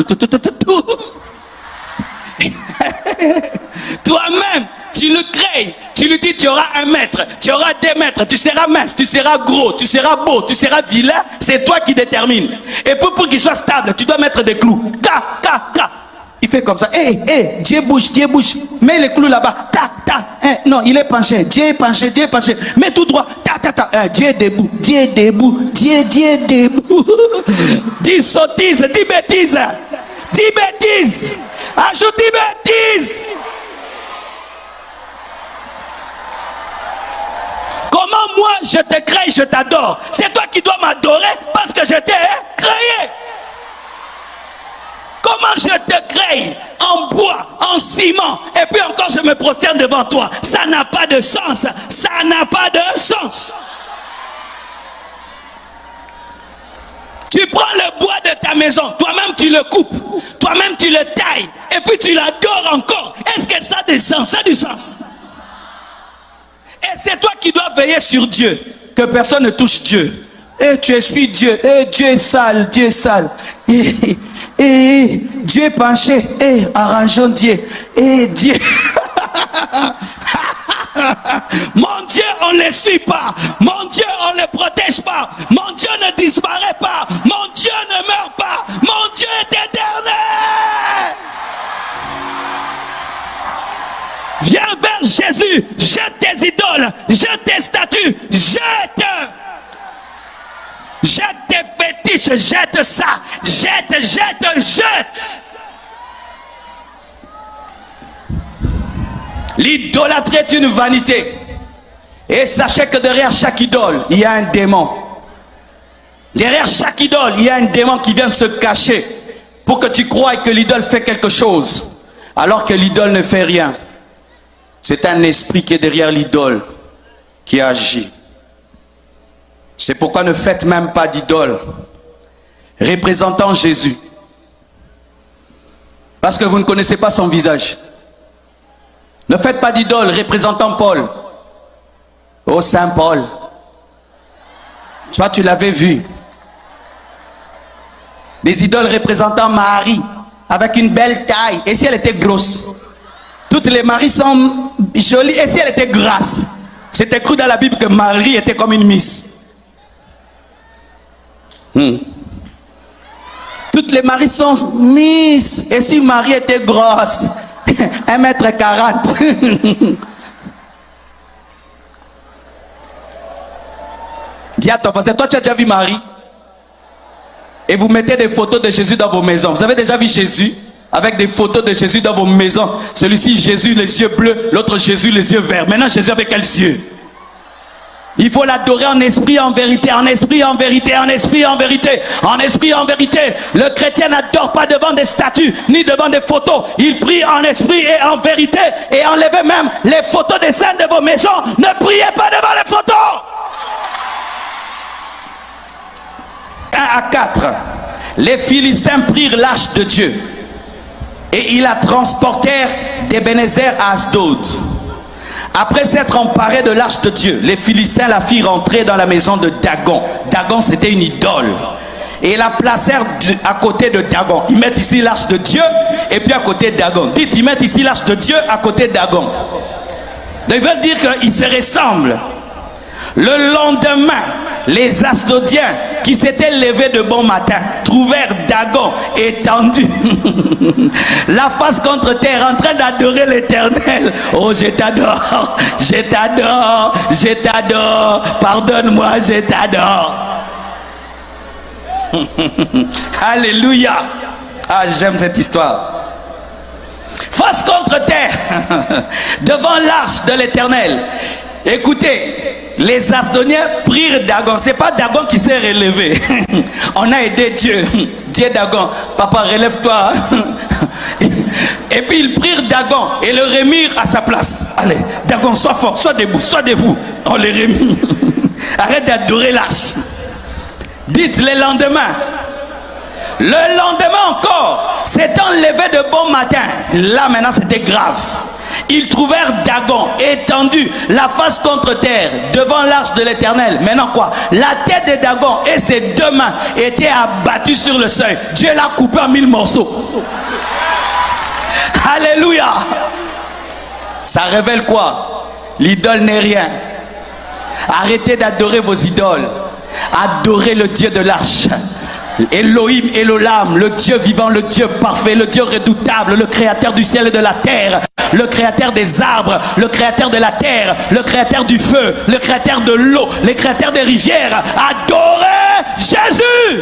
Speaker 3: Toi-même, tu le crées. Tu lui dis, tu auras 1 mètre, tu auras 2 mètres, tu seras mince, tu seras gros, tu seras beau, tu seras vilain. C'est toi qui détermine. Et pour qu'il soit stable, tu dois mettre des clous. Il fait comme ça. Dieu bouge. Mets les clous là-bas. Non, il est penché. Dieu est penché. Mets tout droit. Dieu est debout. Dieu est debout. 10 sottises, 10 bêtises. 10 bêtises. Ajoute 10 bêtises. Comment moi je te crée, je t'adore? C'est toi qui dois m'adorer parce que je t'ai créé. Comment je te crée en bois, en ciment, et puis encore je me prosterne devant toi? Ça n'a pas de sens. Ça n'a pas de sens. Tu prends le bois de ta maison, toi-même tu le coupes, toi-même tu le tailles, et puis tu l'adores encore. Est-ce que ça a du sens? Ça a du sens. Et c'est toi qui dois veiller sur Dieu, que personne ne touche Dieu. Et tu essuies Dieu. Et Dieu est sale, Dieu est sale. Et Dieu est penché. Et arrangeons Dieu. Et Dieu. Mon Dieu, on ne le suit pas. Mon Dieu, on ne le protège pas. Mon Dieu ne disparaît pas. Mon Dieu ne meurt pas. Mon Dieu est éternel. Viens vers Jésus. Jette tes idoles. Jette tes statues. Jette tes fétiches, jette ça, jette. L'idolâtrie est une vanité. Et sachez que derrière chaque idole, il y a un démon. Derrière chaque idole, il y a un démon qui vient se cacher pour que tu croies que l'idole fait quelque chose, alors que l'idole ne fait rien. C'est un esprit qui est derrière l'idole qui agit. C'est pourquoi ne faites même pas d'idole représentant Jésus. Parce que vous ne connaissez pas son visage. Ne faites pas d'idole représentant Paul. Oh Saint Paul. Toi tu l'avais vu. Des idoles représentant Marie avec une belle taille. Et si elle était grosse? Toutes les Maries sont jolies. Et si elle était grasse? C'est écrit dans la Bible que Marie était comme une miss. Toutes les Maries sont miss. Et si Marie était grosse? 1m40. Dis à toi, parce que toi tu as déjà vu Marie. Et vous mettez des photos de Jésus dans vos maisons. Vous avez déjà vu Jésus avec des photos de Jésus dans vos maisons? Celui-ci Jésus les yeux bleus, l'autre Jésus les yeux verts. Maintenant Jésus avec quels yeux? Il faut l'adorer en esprit, en vérité, en esprit, en vérité, en esprit, en vérité, en esprit, en vérité. Le chrétien n'adore pas devant des statues, ni devant des photos. Il prie en esprit et en vérité. Et enlevez même les photos des saints de vos maisons. Ne priez pas devant les photos. 1 à 4. Les Philistins prirent l'arche de Dieu et ils la transportèrent d'Ebenezer à Asdod. Après s'être emparés de l'arche de Dieu, les Philistins la firent entrer dans la maison de Dagon. Dagon, c'était une idole. Et la placèrent à côté de Dagon. Ils mettent ici l'arche de Dieu et puis à côté de Dagon. Dites, ils mettent ici l'arche de Dieu à côté de Dagon. Donc, ils veulent dire qu'ils se ressemblent. Le lendemain, les Asdodiens qui s'étaient levés de bon matin trouvèrent Dagon étendu, la face contre terre, en train d'adorer l'Éternel. Oh, je t'adore, je t'adore, je t'adore, pardonne-moi, je t'adore. Alléluia. Ah, j'aime cette histoire. Face contre terre, devant l'arche de l'Éternel. Écoutez, les Asdoniens prirent Dagon. C'est pas Dagon qui s'est relevé. On a aidé Dieu. Dieu Dagon, papa relève-toi. Et puis ils prirent Dagon et le remirent à sa place. Allez, Dagon, sois fort, sois debout, sois debout. On le remit. Arrête d'adorer l'arche. Dites le lendemain. Le lendemain encore, s'étant levé de bon matin. Là maintenant c'était grave. Ils trouvèrent Dagon étendu, la face contre terre, devant l'arche de l'Éternel. Maintenant quoi? La tête de Dagon et ses deux mains étaient abattues sur le seuil. Dieu l'a coupé en 1000 morceaux. Alléluia. Ça révèle quoi? L'idole n'est rien. Arrêtez d'adorer vos idoles. Adorez le Dieu de l'arche. Elohim, Elolam, le Dieu vivant, le Dieu parfait, le Dieu redoutable, le créateur du ciel et de la terre, le créateur des arbres, le créateur de la terre, le créateur du feu, le créateur de l'eau, le créateur des rivières. Adorez Jésus.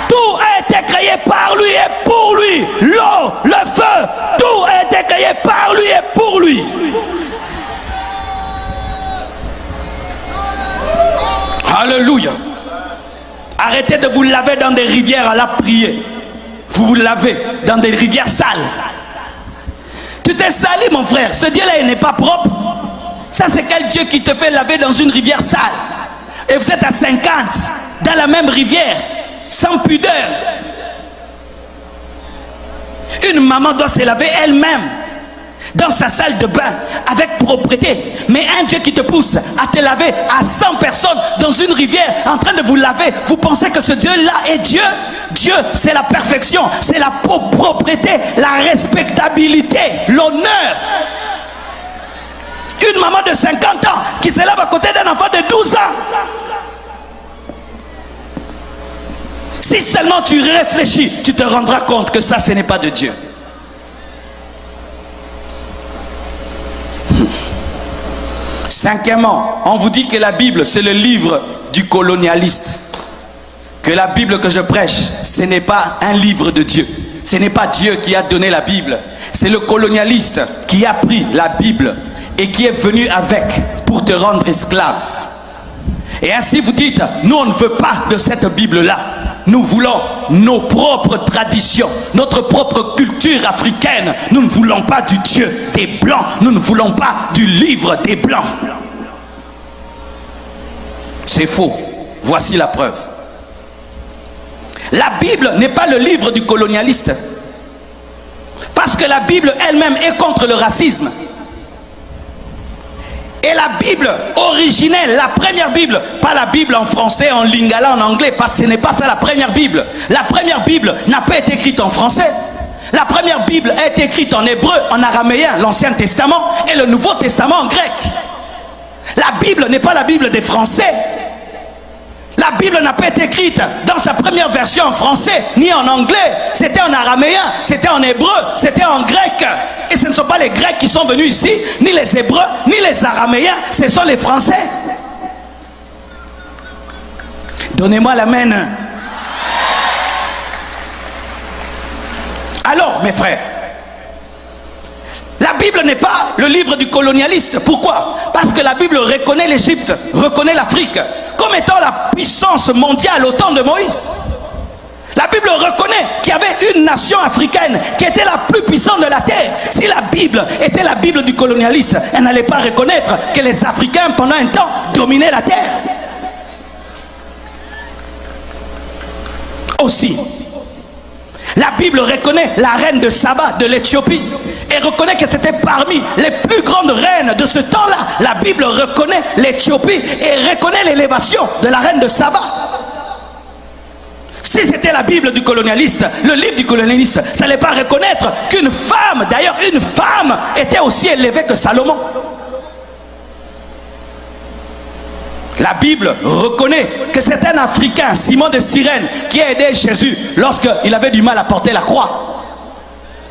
Speaker 3: Tout a été créé par lui et pour lui. L'eau, le feu, tout a été créé par lui et pour lui. Alléluia. Arrêtez de vous laver dans des rivières à la prière. Vous vous lavez dans des rivières sales. Tu t'es sali, mon frère. Ce Dieu-là, il n'est pas propre. Ça, c'est quel Dieu qui te fait laver dans une rivière sale? Et vous êtes à 50 dans la même rivière, sans pudeur. Une maman doit se laver elle-même dans sa salle de bain avec propreté. Mais un Dieu qui te pousse à te laver à 100 personnes dans une rivière en train de vous laver, vous pensez que ce Dieu-là est Dieu? Dieu, c'est la perfection, c'est la propreté, la respectabilité, l'honneur. Une maman de 50 ans qui se lave à côté d'un enfant de 12 ans. Si seulement tu réfléchis, tu te rendras compte que ça, ce n'est pas de Dieu. Cinquièmement, on vous dit que la Bible, c'est le livre du colonialiste. Que la Bible que je prêche, ce n'est pas un livre de Dieu. Ce n'est pas Dieu qui a donné la Bible. C'est le colonialiste qui a pris la Bible et qui est venu avec pour te rendre esclave. Et ainsi vous dites, nous on ne veut pas de cette Bible-là. Nous voulons nos propres traditions, notre propre culture africaine. Nous ne voulons pas du Dieu des Blancs. Nous ne voulons pas du livre des Blancs. C'est faux. Voici la preuve. La Bible n'est pas le livre du colonialiste. Parce que la Bible elle-même est contre le racisme. Et la Bible originelle, la première Bible, pas la Bible en français, en lingala, en anglais, parce que ce n'est pas ça la première Bible. La première Bible n'a pas été écrite en français. La première Bible a été écrite en hébreu, en araméen, l'Ancien Testament, et le Nouveau Testament en grec. La Bible n'est pas la Bible des Français. La Bible n'a pas été écrite dans sa première version en français, ni en anglais. C'était en araméen, c'était en hébreu, c'était en grec. Et ce ne sont pas les Grecs qui sont venus ici, ni les Hébreux, ni les Araméens, ce sont les Français. Donnez-moi l'amen. Alors, mes frères, la Bible n'est pas le livre du colonialiste. Pourquoi? Parce que la Bible reconnaît l'Égypte, reconnaît l'Afrique comme étant la puissance mondiale au temps de Moïse. La Bible reconnaît qu'il y avait une nation africaine qui était la plus puissante de la terre. Si la Bible était la Bible du colonialiste, elle n'allait pas reconnaître que les Africains pendant un temps dominaient la terre. Aussi, la Bible reconnaît la reine de Saba de l'Éthiopie et reconnaît que c'était parmi les plus grandes reines de ce temps-là. La Bible reconnaît l'Éthiopie et reconnaît l'élévation de la reine de Saba. Si c'était la Bible du colonialiste, le livre du colonialiste, ça n'allait pas reconnaître qu'une femme, d'ailleurs une femme, était aussi élevée que Salomon. La Bible reconnaît que c'est un Africain, Simon de Cyrène, qui a aidé Jésus lorsqu'il avait du mal à porter la croix.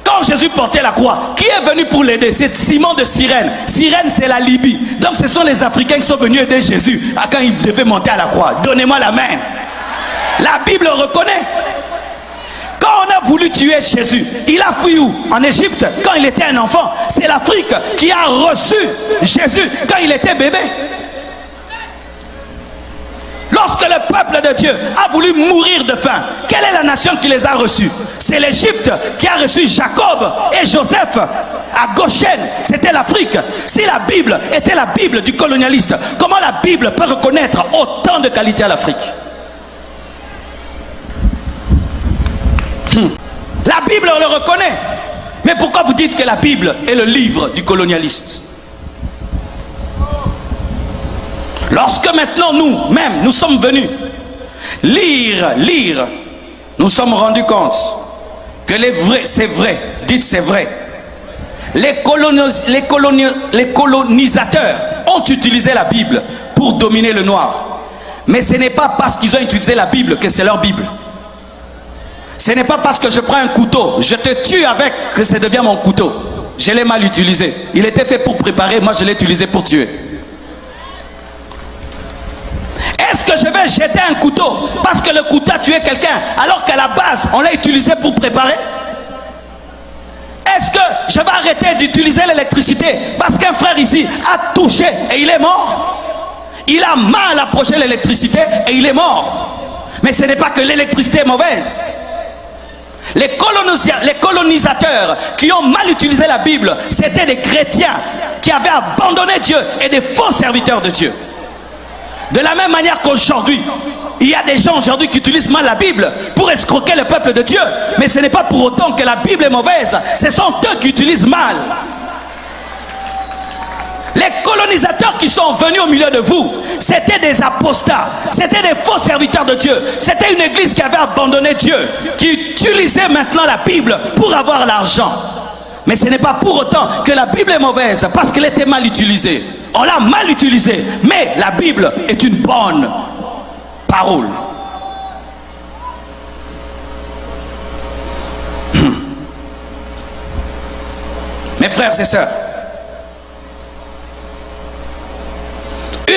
Speaker 3: Quand Jésus portait la croix, qui est venu pour l'aider? C'est Simon de Cyrène. Cyrène, c'est la Libye. Donc ce sont les Africains qui sont venus aider Jésus quand il devait monter à la croix. Donnez-moi la main. La Bible reconnaît. Quand on a voulu tuer Jésus, il a fui où? En Égypte, quand il était un enfant. C'est l'Afrique qui a reçu Jésus quand il était bébé. Lorsque le peuple de Dieu a voulu mourir de faim, quelle est la nation qui les a reçus? C'est l'Égypte qui a reçu Jacob et Joseph à Goshen. C'était l'Afrique. Si la Bible était la Bible du colonialiste, comment la Bible peut reconnaître autant de qualités à l'Afrique? La Bible le reconnaît. Mais pourquoi vous dites que la Bible est le livre du colonialiste? Lorsque maintenant nous-mêmes, nous sommes venus lire, nous sommes rendus compte que c'est vrai, dites c'est vrai. Les colonisateurs ont utilisé la Bible pour dominer le noir. Mais ce n'est pas parce qu'ils ont utilisé la Bible que c'est leur Bible. Ce n'est pas parce que je prends un couteau, je te tue avec, que ça devient mon couteau. Je l'ai mal utilisé. Il était fait pour préparer, moi je l'ai utilisé pour tuer. Est-ce que je vais jeter un couteau parce que le couteau a tué quelqu'un alors qu'à la base on l'a utilisé pour préparer? Est-ce que je vais arrêter d'utiliser l'électricité parce qu'un frère ici a touché et il est mort? Il a mal approché l'électricité et il est mort. Mais ce n'est pas que l'électricité est mauvaise. Les colonisateurs qui ont mal utilisé la Bible, c'était des chrétiens qui avaient abandonné Dieu et des faux serviteurs de Dieu. De la même manière qu'aujourd'hui, il y a des gens aujourd'hui qui utilisent mal la Bible pour escroquer le peuple de Dieu. Mais ce n'est pas pour autant que la Bible est mauvaise. Ce sont eux qui utilisent mal. Les colonisateurs qui sont venus au milieu de vous, c'était des apostats, c'était des faux serviteurs de Dieu. C'était une église qui avait abandonné Dieu, qui utilisait maintenant la Bible pour avoir l'argent. Mais ce n'est pas pour autant que la Bible est mauvaise, parce qu'elle était mal utilisée. On l'a mal utilisée, mais la Bible est une bonne parole. Mes frères et sœurs,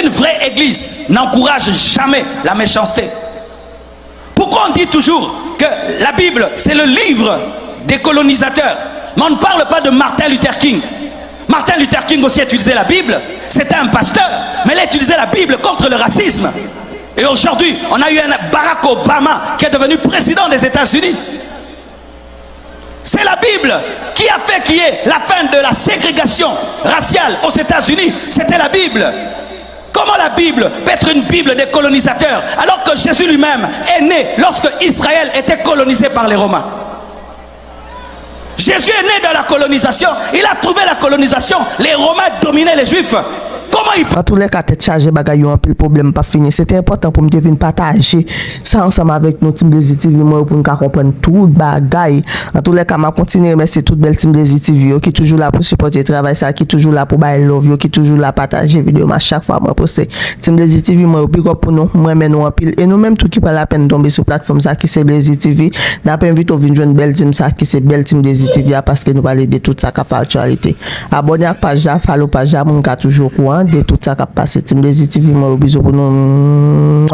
Speaker 3: une vraie église n'encourage jamais la méchanceté. Pourquoi on dit toujours que la Bible c'est le livre des colonisateurs? Mais on ne parle pas de Martin Luther King. Martin Luther King aussi a utilisé la Bible. c'était un pasteur, mais il a utilisé la Bible contre le racisme. Et aujourd'hui, on a eu un Barack Obama qui est devenu président des États-Unis. C'est la Bible qui a fait qu'il y ait la fin de la ségrégation raciale aux États-Unis. C'était la Bible. Comment la Bible peut être une Bible des colonisateurs alors que Jésus lui-même est né lorsque Israël était colonisé par les Romains? Jésus est né dans la colonisation. Il a trouvé la colonisation. Les Romains dominaient les Juifs. Comment il...
Speaker 1: En tous les cas, tête chargée, bagay yon pile problème pas fini. C'était important pour me venir partager ça ensemble avec nos Team Blazy TV pour nous comprendre tout bagay. En tous les cas, m'a continuer merci toute belle Team Blazy TV qui toujours là pour supporter le travail ça, qui toujours là pour bailler love, qui toujours là partager vidéo à chaque fois moi poster. Team Blazy TV moi big up pour nous, moi mais nous en pile et nous même tout qui prend la peine tomber sur plateforme ça qui c'est Blazy TV. D'après invite au venir joindre belle team ça qui c'est belle Team Blazy TV parce que nous parler de tout ça qui fait actualité. Abonnez à page là, follow page là, mon gars toujours courant de tout ça qui a passé. Team Blazy TV, moi, bisous pour nous.